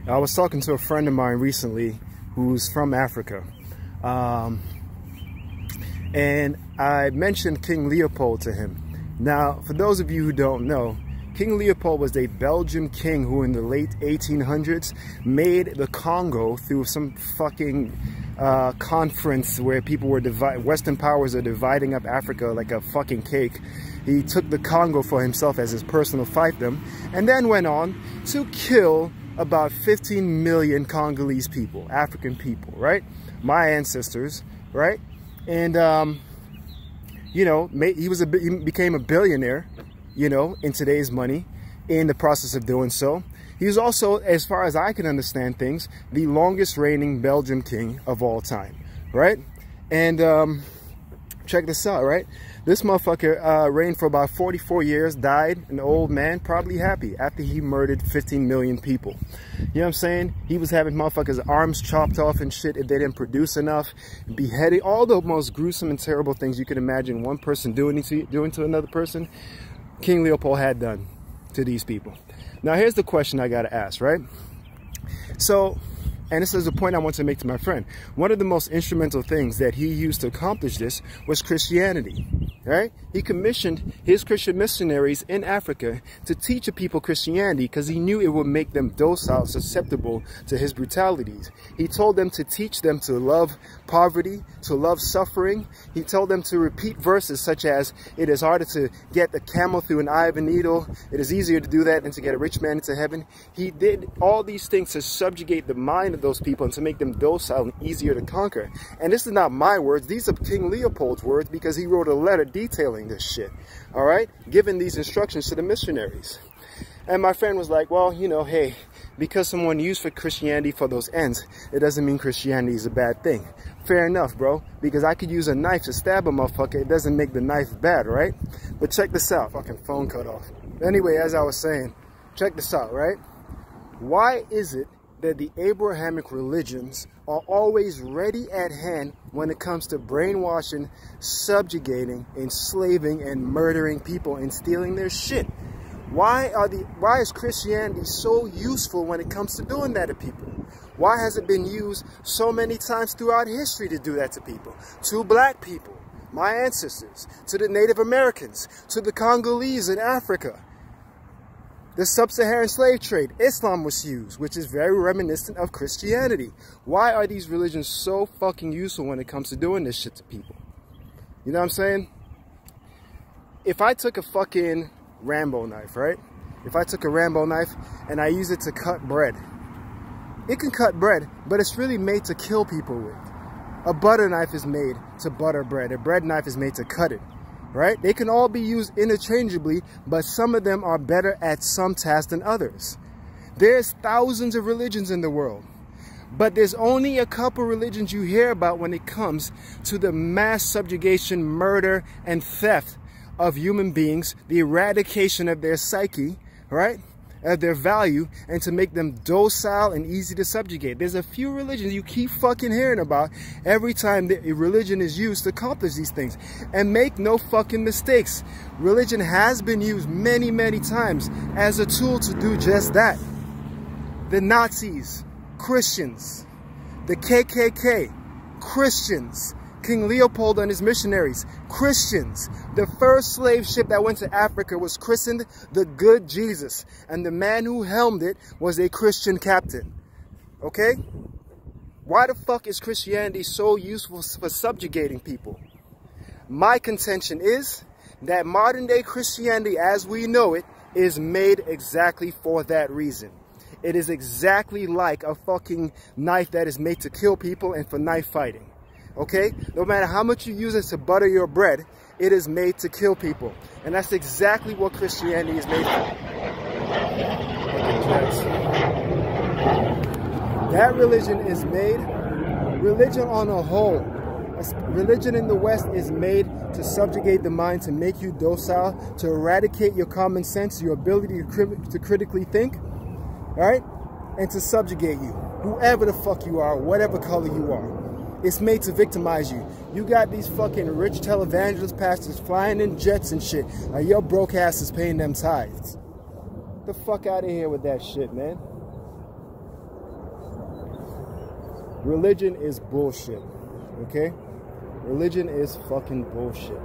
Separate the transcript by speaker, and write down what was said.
Speaker 1: I was talking to a friend of mine recently who's from Africa. And I mentioned King Leopold to him. Now, for those of you who don't know, King Leopold was a Belgian king who in the late 1800s made the Congo through some fucking conference where people were Western powers are dividing up Africa like a fucking cake. He took the Congo for himself as his personal fiefdom and then went on to kill about 15 million Congolese people, African people, right? My ancestors, right? And, you know, he became a billionaire, you know, in today's money, in the process of doing so. He was also, as far as I can understand things, the longest reigning Belgian king of all time, right? And check this out, right? This motherfucker reigned for about 44 years, died an old man, probably happy, after he murdered 15 million people. You know what I'm saying? He was having motherfuckers' arms chopped off and shit if they didn't produce enough, beheading, all the most gruesome and terrible things you can imagine one person doing to another person. King Leopold had done to these people. Now here's the question I gotta ask, right? So, and this is the point I want to make to my friend. One of the most instrumental things that he used to accomplish this was Christianity, right? He commissioned his Christian missionaries in Africa to teach the people Christianity because he knew it would make them docile, susceptible to his brutalities. He told them to teach them to love poverty, to love suffering. He told them to repeat verses such as, it is harder to get a camel through an eye of a needle. It is easier to do that than to get a rich man into heaven. He did all these things to subjugate the mind of those people and to make them docile and easier to conquer. And this is not my words. These are King Leopold's words because he wrote a letter detailing this shit, all right, giving these instructions to the missionaries. And my friend was like, well, you know, hey, because someone used for Christianity for those ends, it doesn't mean Christianity is a bad thing. Fair enough, bro, because I could use a knife to stab a motherfucker. It doesn't make the knife bad, right? But check this out. Fucking phone cut off. Anyway, as I was saying, check this out, right? Why is it that the Abrahamic religions are always ready at hand when it comes to brainwashing, subjugating, enslaving, and murdering people and stealing their shit? Why is Christianity so useful when it comes to doing that to people? Why has it been used so many times throughout history to do that to people? To black people, my ancestors, to the Native Americans, to the Congolese in Africa. The sub-Saharan slave trade, Islam was used, which is very reminiscent of Christianity. Why are these religions so fucking useful when it comes to doing this shit to people? You know what I'm saying? If I took a fucking Rambo knife, right? If I took a Rambo knife and I use it to cut bread, it can cut bread, but it's really made to kill people with. A butter knife is made to butter bread. A bread knife is made to cut it. Right? They can all be used interchangeably, but some of them are better at some tasks than others. There's thousands of religions in the world, but there's only a couple religions you hear about when it comes to the mass subjugation, murder, and theft of human beings, the eradication of their psyche, right? Of their value, and to make them docile and easy to subjugate. There's a few religions you keep fucking hearing about every time that a religion is used to accomplish these things. And make no fucking mistakes. Religion has been used many, many times as a tool to do just that. The Nazis, Christians, the KKK, Christians, King Leopold and his missionaries, Christians. The first slave ship that went to Africa was christened the Good Jesus, and the man who helmed it was a Christian captain. Okay? Why the fuck is Christianity so useful for subjugating people? My contention is that modern day Christianity as we know it is made exactly for that reason. It is exactly like a fucking knife that is made to kill people and for knife fighting. Okay? No matter how much you use it to butter your bread, it is made to kill people. And that's exactly what Christianity is made for. That religion is made, religion on a whole, religion in the West is made to subjugate the mind, to make you docile, to eradicate your common sense, your ability to critically think, right? And to subjugate you, whoever the fuck you are, whatever color you are. It's made to victimize you. You got these fucking rich televangelist pastors flying in jets and shit. Your broke ass is paying them tithes. Get the fuck out of here with that shit, man. Religion is bullshit, okay? Religion is fucking bullshit.